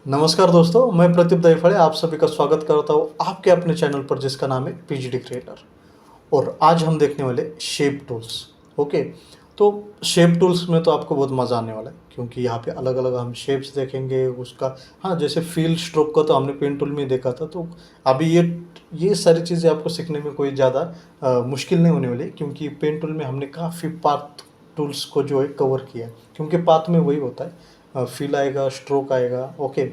नमस्कार दोस्तों, मैं प्रदीप दैफड़े आप सभी का स्वागत करता हूँ आपके अपने चैनल पर जिसका नाम है पीजीडी क्रिएटर। और आज हम देखने वाले शेप टूल्स। ओके, तो शेप टूल्स में तो आपको बहुत मज़ा आने वाला है क्योंकि यहाँ पे अलग अलग हम शेप्स देखेंगे उसका। हाँ, जैसे फील स्ट्रोक का तो हमने पेन टूल में देखा था, तो अभी ये सारी चीज़ें आपको सीखने में कोई ज़्यादा मुश्किल नहीं होने वाली क्योंकि पेन टूल में हमने काफ़ी पाथ टूल्स को जो है कवर किया है, क्योंकि पाथ में वही होता है, फील आएगा, स्ट्रोक आएगा। ओके,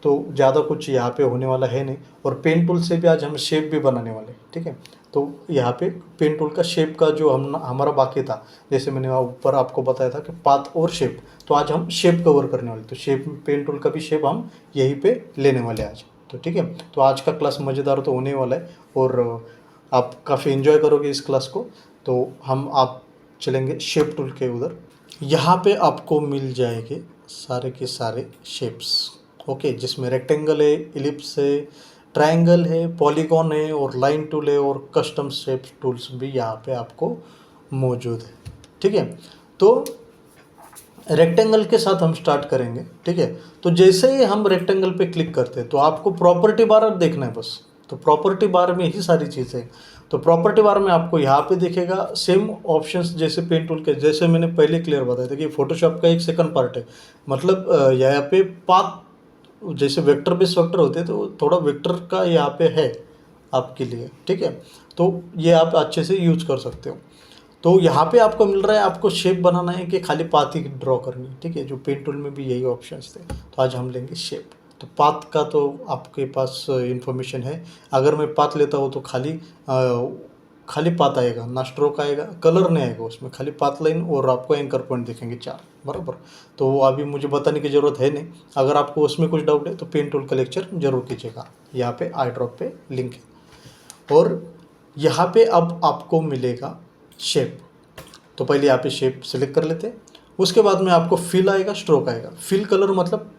तो ज़्यादा कुछ यहाँ पे होने वाला है नहीं। और पेन टूल से भी आज हम शेप भी बनाने वाले हैं, ठीक है। तो यहाँ पे पेन टूल का शेप का जो हमारा बाकी था, जैसे मैंने ऊपर आपको बताया था कि पाथ और शेप, तो आज हम शेप कवर करने वाले। तो शेप पेन टूल का भी शेप हम यहीं पे लेने वाले आज, तो ठीक है। तो आज का क्लास मज़ेदार तो होने वाला है और आप काफ़ी इन्जॉय करोगे इस क्लास को। तो आप चलेंगे शेप टूल के उधर। यहाँ पे आपको मिल जाएंगे सारे के सारे शेप्स। ओके, जिसमें रेक्टेंगल है, इलिप्स है, ट्रायंगल है, पॉलीगॉन है और लाइन टूल है और कस्टम शेप टूल्स भी यहाँ पे आपको मौजूद है, ठीक है। तो रेक्टेंगल के साथ हम स्टार्ट करेंगे, ठीक है। तो जैसे ही हम रेक्टेंगल पे क्लिक करते हैं तो आपको प्रॉपर्टी बार देखना है बस। तो प्रॉपर्टी बार में ही सारी चीज़ें। तो प्रॉपर्टी बार में आपको यहाँ पे दिखेगा सेम ऑप्शंस जैसे पेन टूल के, जैसे मैंने पहले क्लियर बताया था कि फोटोशॉप का एक सेकंड पार्ट है। मतलब यहाँ पे पाथ, जैसे वेक्टर बेस वेक्टर होते हैं तो थोड़ा वेक्टर का यहाँ पे है आपके लिए, ठीक है। तो ये आप अच्छे से यूज कर सकते हो। तो यहाँ पे आपको मिल रहा है, आपको शेप बनाना है कि खाली पाथ ही ड्रॉ करनी है, ठीक है। जो पेन टूल में भी यही ऑप्शंस थे, तो आज हम लेंगे शेप। तो पाथ का तो आपके पास इंफॉर्मेशन है। अगर मैं पाथ लेता हूँ तो खाली पाथ आएगा, ना स्ट्रोक आएगा, कलर नहीं आएगा उसमें, खाली पाथ लाइन और आपको एंकर पॉइंट दिखेंगे 4, बराबर। तो वो अभी मुझे बताने की ज़रूरत है नहीं। अगर आपको उसमें कुछ डाउट है तो पेन टूल का लेक्चर जरूर कीजिएगा, यहाँ पे आई ड्रॉप पे लिंक है। और यहाँ पे अब आपको मिलेगा शेप। तो पहले यहाँ पे शेप सेलेक्ट कर लेते हैं, उसके बाद में आपको फिल आएगा, स्ट्रोक आएगा। फिल कलर मतलब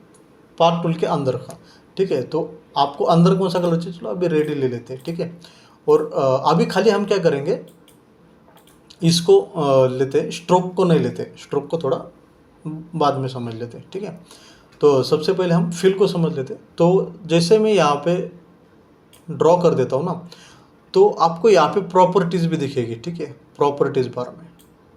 पाथ टूल के अंदर का, ठीक है। तो आपको अंदर कौन सा कलर चाहिए, चलो अभी रेड ही ले लेते हैं, ठीक है। और अभी खाली हम क्या करेंगे, इसको लेते हैं, स्ट्रोक को नहीं लेते, स्ट्रोक को थोड़ा बाद में समझ लेते हैं, ठीक है। तो सबसे पहले हम फिल को समझ लेते हैं। तो जैसे मैं यहाँ पे ड्रॉ कर देता हूँ ना, तो आपको यहाँ पे प्रॉपर्टीज़ भी दिखेगी, ठीक है, प्रॉपर्टीज़ बार में।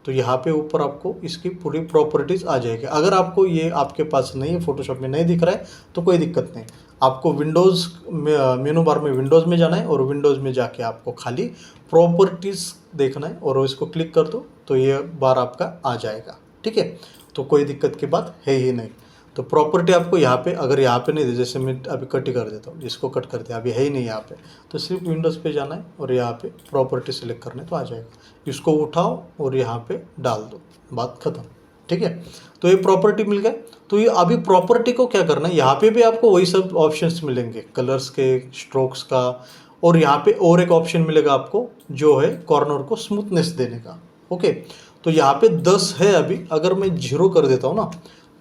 तो यहाँ पे ऊपर आपको इसकी पूरी प्रॉपर्टीज़ आ जाएगी। अगर आपको ये आपके पास नहीं है, फोटोशॉप में नहीं दिख रहा है, तो कोई दिक्कत नहीं। आपको विंडोज़ में मेनू बार में विंडोज़ में जाना है और विंडोज़ में जाके आपको खाली प्रॉपर्टीज़ देखना है और इसको क्लिक कर दो तो ये बार आपका आ जाएगा, ठीक है। तो कोई दिक्कत की बात है ही नहीं। तो प्रॉपर्टी आपको यहाँ पे, अगर यहाँ पे नहीं दे, जैसे मैं अभी कट ही कर देता हूँ, इसको कट कर दिया, अभी है ही नहीं यहाँ पे, तो सिर्फ विंडोज़ पे जाना है और यहाँ पे प्रॉपर्टी सेलेक्ट करने तो आ जाएगा। इसको उठाओ और यहाँ पे डाल दो, बात खत्म, ठीक है। तो ये प्रॉपर्टी मिल गए। तो ये अभी प्रॉपर्टी को क्या करना है, यहाँ पे भी आपको वही सब ऑप्शंस मिलेंगे, कलर्स के, स्ट्रोक्स का। और यहाँ पे और एक ऑप्शन मिलेगा आपको जो है कॉर्नर को स्मूथनेस देने का। ओके, तो यहाँ पे 10 है अभी, अगर मैं 0 कर देता हूँ ना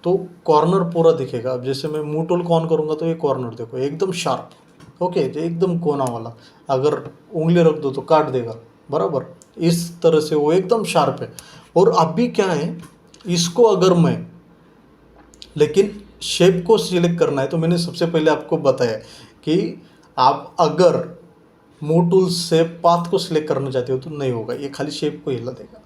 तो कॉर्नर पूरा दिखेगा। अब जैसे मैं मूव टूल को ऑन करूँगा तो ये कॉर्नर देखो एकदम शार्प, ओके, जो एकदम कोना वाला, अगर उंगली रख दो तो काट देगा, बराबर। इस तरह से वो एकदम शार्प है। और अभी क्या है, इसको अगर मैं, लेकिन शेप को सिलेक्ट करना है तो मैंने सबसे पहले आपको बताया कि आप अगर मूव टूल से पाथ को सिलेक्ट करना चाहते हो तो नहीं होगा, ये खाली शेप को हिला देगा,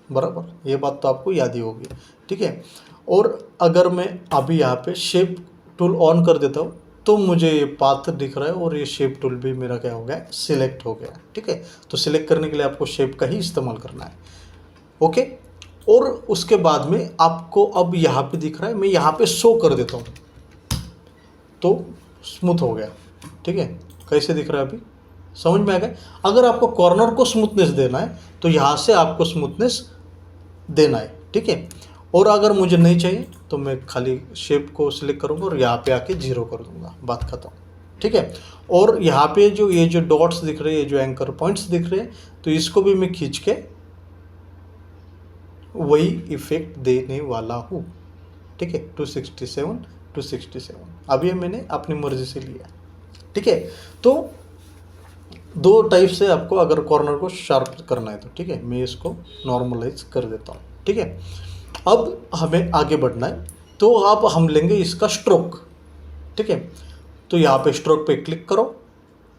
बराबर। ये बात तो आपको याद ही होगी, ठीक है। और अगर मैं अभी यहाँ पे शेप टूल ऑन कर देता हूँ तो मुझे ये पाथ दिख रहा है और ये शेप टूल भी मेरा क्या हो गया, सिलेक्ट हो गया, ठीक है। तो सिलेक्ट करने के लिए आपको शेप का ही इस्तेमाल करना है, ओके। और उसके बाद में आपको अब यहाँ पे दिख रहा है, मैं यहाँ पे शो कर देता हूँ तो स्मूथ हो गया, ठीक है। कैसे दिख रहा है अभी, समझ में आ गया। अगर आपको कॉर्नर को स्मूथनेस देना है तो यहाँ से आपको स्मूथनेस देना है, ठीक है। और अगर मुझे नहीं चाहिए तो मैं खाली शेप को सिलेक्ट करूँगा और यहाँ पे आके 0 कर दूंगा, बात खत्म, ठीक है। और यहाँ पे जो ये जो डॉट्स दिख रहे हैं, ये जो एंकर पॉइंट्स दिख रहे हैं, तो इसको भी मैं खींच के वही इफेक्ट देने वाला हूँ, ठीक है। 267 अब ये मैंने अपनी मर्जी से लिया, ठीक है। तो 2 टाइप से आपको अगर कॉर्नर को शार्प करना है तो, ठीक है, मैं इसको नॉर्मलाइज कर देता हूँ, ठीक है। अब हमें आगे बढ़ना है, तो अब हम लेंगे इसका स्ट्रोक। ठीक है। तो यहाँ पे स्ट्रोक पे क्लिक करो।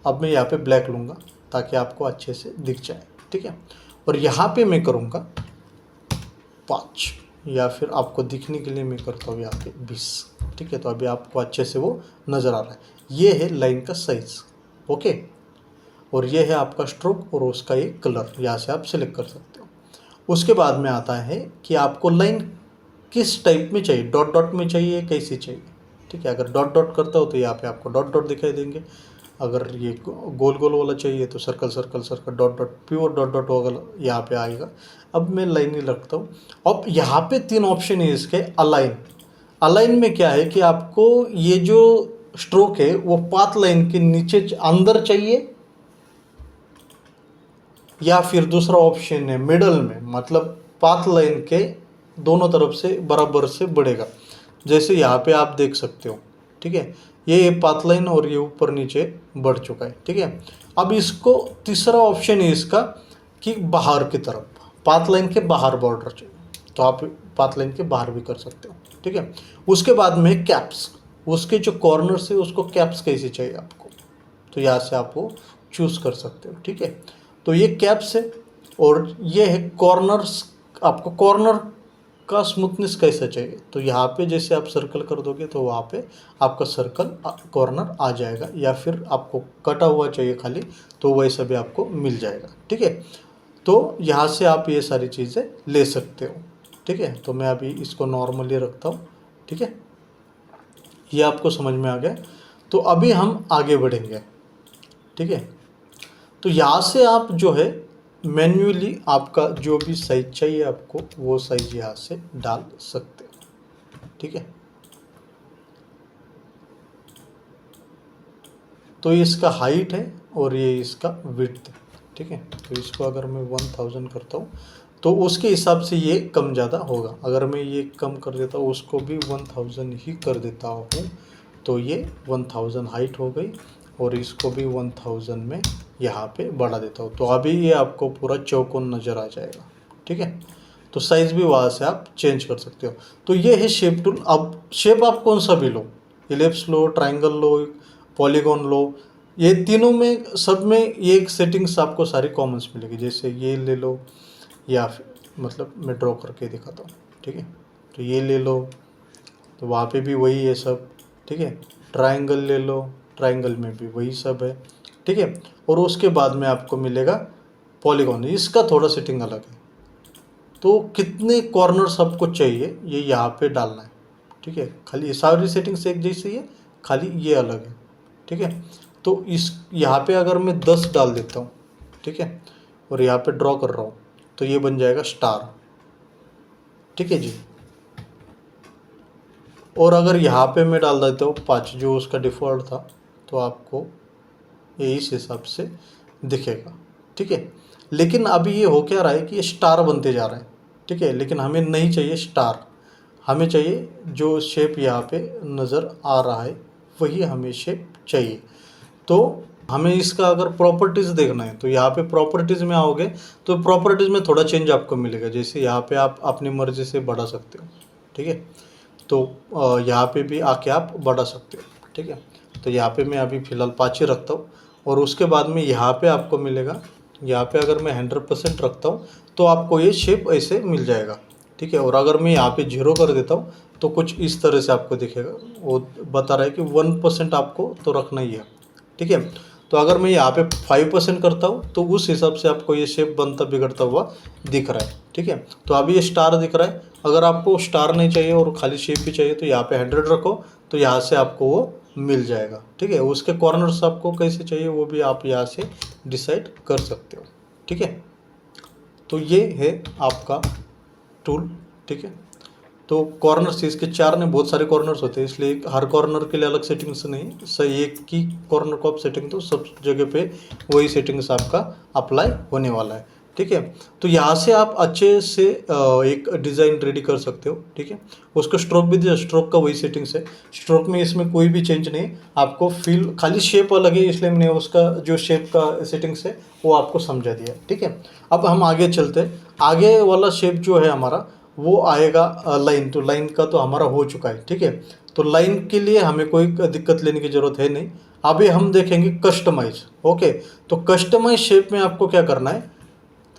अब मैं यहाँ पे ब्लैक लूँगा ताकि आपको अच्छे से दिख जाए, ठीक है। और यहाँ पे मैं करूँगा 5, या फिर आपको दिखने के लिए मैं करता हूँ यहाँ पे 20, ठीक है। तो अभी आपको अच्छे से वो नज़र आ रहा है। ये है लाइन का साइज़, ओके। और ये है आपका स्ट्रोक और उसका ये कलर, यहाँ से आप सिलेक्ट कर सकते हो। उसके बाद में आता है कि आपको लाइन किस टाइप में चाहिए, डॉट डॉट में चाहिए, कैसी चाहिए, ठीक है। अगर डॉट डॉट करता हो तो यहाँ पे आपको डॉट डॉट दिखाई देंगे। अगर ये गोल गोल वाला चाहिए तो circle circle circle dot dot, pure dot dot होगा यहाँ पे आएगा। अब मैं लाइन ही रखता हूँ। अब यहाँ पे 3 ऑप्शन है इसके। अलाइन, अलाइन में क्या है कि आपको ये जो स्ट्रोक है वो पाथ लाइन के नीचे अंदर चाहिए, या फिर दूसरा ऑप्शन है मिडल में, मतलब पाथ लाइन के दोनों तरफ से बराबर से बढ़ेगा। जैसे यहाँ पे आप देख सकते हो, ठीक है। ये पाथ लाइन और ये ऊपर नीचे बढ़ चुका है, ठीक है। अब इसको तीसरा ऑप्शन है इसका कि बाहर की तरफ, पाथ लाइन के बाहर बॉर्डर चाहिए तो आप पाथ लाइन के बाहर भी कर सकते हो, ठीक है। उसके बाद में कैप्स, उसके जो कॉर्नर से उसको कैप्स कैसे चाहिए आपको, तो यहाँ से आप वो चूज़ कर सकते हो, ठीक है। तो ये कैप्स है और ये है कॉर्नर्स। आपको कॉर्नर का स्मूथनेस कैसा चाहिए, तो यहाँ पे जैसे आप सर्कल कर दोगे तो वहाँ पे आपका सर्कल कॉर्नर आ जाएगा, या फिर आपको कटा हुआ चाहिए खाली तो वैसा भी आपको मिल जाएगा, ठीक है। तो यहाँ से आप ये सारी चीज़ें ले सकते हो, ठीक है। तो मैं अभी इसको नॉर्मली रखता हूँ, ठीक है। ये आपको समझ में आ गया। तो अभी हम आगे बढ़ेंगे, ठीक है। तो यहाँ से आप जो है मैन्युअली आपका जो भी साइज चाहिए आपको वो साइज यहाँ से डाल सकते हो, ठीक है। तो इसका हाइट है और ये इसका विड्थ है, ठीक है। तो इसको अगर मैं 1000 करता हूँ तो उसके हिसाब से ये कम ज़्यादा होगा। अगर मैं ये कम कर देता हूँ, उसको भी 1000 ही कर देता हूँ, तो ये 1000 हाइट हो गई, और इसको भी 1000 में यहाँ पे बढ़ा देता हूँ। तो अभी ये आपको पूरा चौकोन नज़र आ जाएगा, ठीक है। तो साइज़ भी वहाँ से आप चेंज कर सकते हो। तो ये है शेप टूल। अब शेप आप कौन सा भी लो, इलिप्स लो, ट्राइंगल लो, पॉलीगॉन लो, ये तीनों में सब में ये एक सेटिंग्स आपको सारी कॉमन्स मिलेगी। जैसे ये ले लो, या फिर मतलब मैं ड्रॉ करके दिखाता हूँ, ठीक है। तो ये ले लो, तो वहाँ पे भी वही है सब, ठीक है। ट्राइंगल ले लो, ट्राइंगल में भी वही सब है, ठीक है। और उसके बाद में आपको मिलेगा पॉलीगॉन, इसका थोड़ा सेटिंग अलग है। तो कितने कॉर्नर्स आपको चाहिए ये यहाँ पे डालना है, ठीक है। खाली ये सारी सेटिंग्स एक जैसी है, खाली ये अलग है, ठीक है। तो इस यहाँ पे अगर मैं 10 डाल देता हूँ, ठीक है, और यहाँ पे ड्रॉ कर रहा हूँ तो ये बन जाएगा स्टार, ठीक है जी। और अगर यहाँ पे मैं डाल देता हूँ 5 जो उसका डिफ़ॉल्ट था, तो आपको ये इस हिसाब से दिखेगा, ठीक है। लेकिन अभी ये हो क्या रहा है कि ये स्टार बनते जा रहे हैं, ठीक है। लेकिन हमें नहीं चाहिए स्टार, हमें चाहिए जो शेप यहाँ पे नज़र आ रहा है वही हमें शेप चाहिए। तो हमें इसका अगर प्रॉपर्टीज़ देखना है तो यहाँ पे प्रॉपर्टीज़ में आओगे तो प्रॉपर्टीज़ में थोड़ा चेंज आपको मिलेगा। जैसे यहाँ पे आप अपनी मर्ज़ी से बढ़ा सकते हो, ठीक है। तो यहाँ पे भी आके आप बढ़ा सकते हो, ठीक है। तो यहाँ पे मैं अभी फ़िलहाल 5 ही रखता हूँ। और उसके बाद में यहाँ पे आपको मिलेगा, यहाँ पे अगर मैं 100% रखता हूँ तो आपको ये शेप ऐसे मिल जाएगा, ठीक है। और अगर मैं यहाँ पे 0 कर देता हूँ तो कुछ इस तरह से आपको दिखेगा। वो बता रहा है कि 1% आपको तो रखना ही है, ठीक है। तो अगर मैं यहाँ पे 5% करता हूँ तो उस हिसाब से आपको ये शेप बनता बिगड़ता हुआ दिख रहा है, ठीक है। तो अभी ये स्टार दिख रहा है। अगर आपको स्टार नहीं चाहिए और खाली शेप भी चाहिए तो यहाँ पे 100 रखो, तो यहाँ से आपको वो मिल जाएगा, ठीक है। उसके कॉर्नर्स आपको कैसे चाहिए वो भी आप यहाँ से डिसाइड कर सकते हो, ठीक है। तो ये है आपका टूल, ठीक है। तो कॉर्नर्स इसके 4 ने बहुत सारे कॉर्नर्स होते हैं, इसलिए हर कॉर्नर के लिए अलग सेटिंग्स नहीं, सही एक ही कॉर्नर को आप सेटिंग तो सब जगह पे वही सेटिंग्स आपका अप्लाई होने वाला है, ठीक है। तो यहाँ से आप अच्छे से एक डिज़ाइन रेडी कर सकते हो, ठीक है। उसका स्ट्रोक भी दिया, स्ट्रोक का वही सेटिंग्स है। स्ट्रोक में इसमें कोई भी चेंज नहीं, आपको फील खाली शेप अलग है, इसलिए मैंने उसका जो शेप का सेटिंग्स है वो आपको समझा दिया, ठीक है। अब हम आगे चलते हैं। आगे वाला शेप जो है हमारा वो आएगा लाइन। तो लाइन का तो हमारा हो चुका है, ठीक है। तो लाइन के लिए हमें कोई दिक्कत लेने की ज़रूरत है नहीं। अभी हम देखेंगे कस्टमाइज। ओके, तो कस्टमाइज शेप में आपको क्या करना है,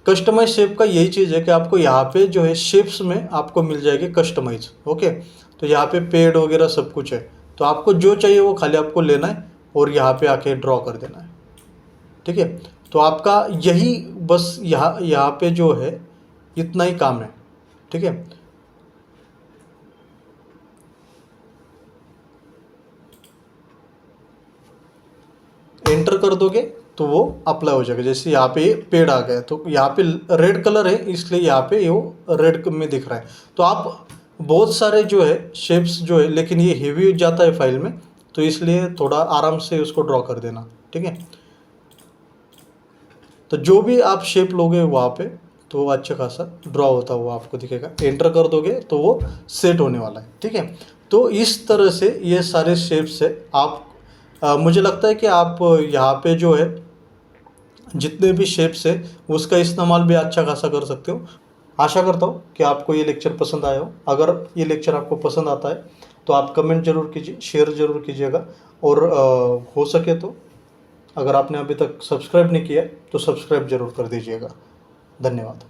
कस्टमाइज शेप का यही चीज़ है कि आपको यहाँ पे जो है शेप्स में आपको मिल जाएगी कस्टमाइज। ओके, तो यहाँ पे पेड़ वगैरह सब कुछ है, तो आपको जो चाहिए वो खाली आपको लेना है और यहाँ पे आके ड्रॉ कर देना है। ठीक है, तो आपका यही बस यहाँ पे जो है इतना ही काम है। ठीक है, एंटर कर दोगे तो वो अप्लाई हो जाएगा। जैसे यहाँ पे पेड़ आ गया, तो यहाँ पे रेड कलर है इसलिए यहाँ पे वो रेड में दिख रहा है। तो आप बहुत सारे जो है शेप्स जो है, लेकिन ये हेवी हो जाता है फाइल में, तो इसलिए थोड़ा आराम से उसको ड्रॉ कर देना। ठीक है, तो जो भी आप शेप लोगे वहाँ पे तो वो अच्छा खासा ड्रॉ होता हुआ आपको दिखेगा। एंटर कर दोगे तो वो सेट होने वाला है। ठीक है, तो इस तरह से ये सारे शेप्स है। आप मुझे लगता है कि आप यहाँ पे जो है जितने भी शेप्स है उसका इस्तेमाल भी अच्छा खासा कर सकते हो। आशा करता हूँ कि आपको ये लेक्चर पसंद आया हो। अगर ये लेक्चर आपको पसंद आता है तो आप कमेंट जरूर कीजिए, शेयर जरूर कीजिएगा, और हो सके तो अगर आपने अभी तक सब्सक्राइब नहीं किया है तो सब्सक्राइब जरूर कर दीजिएगा। धन्यवाद।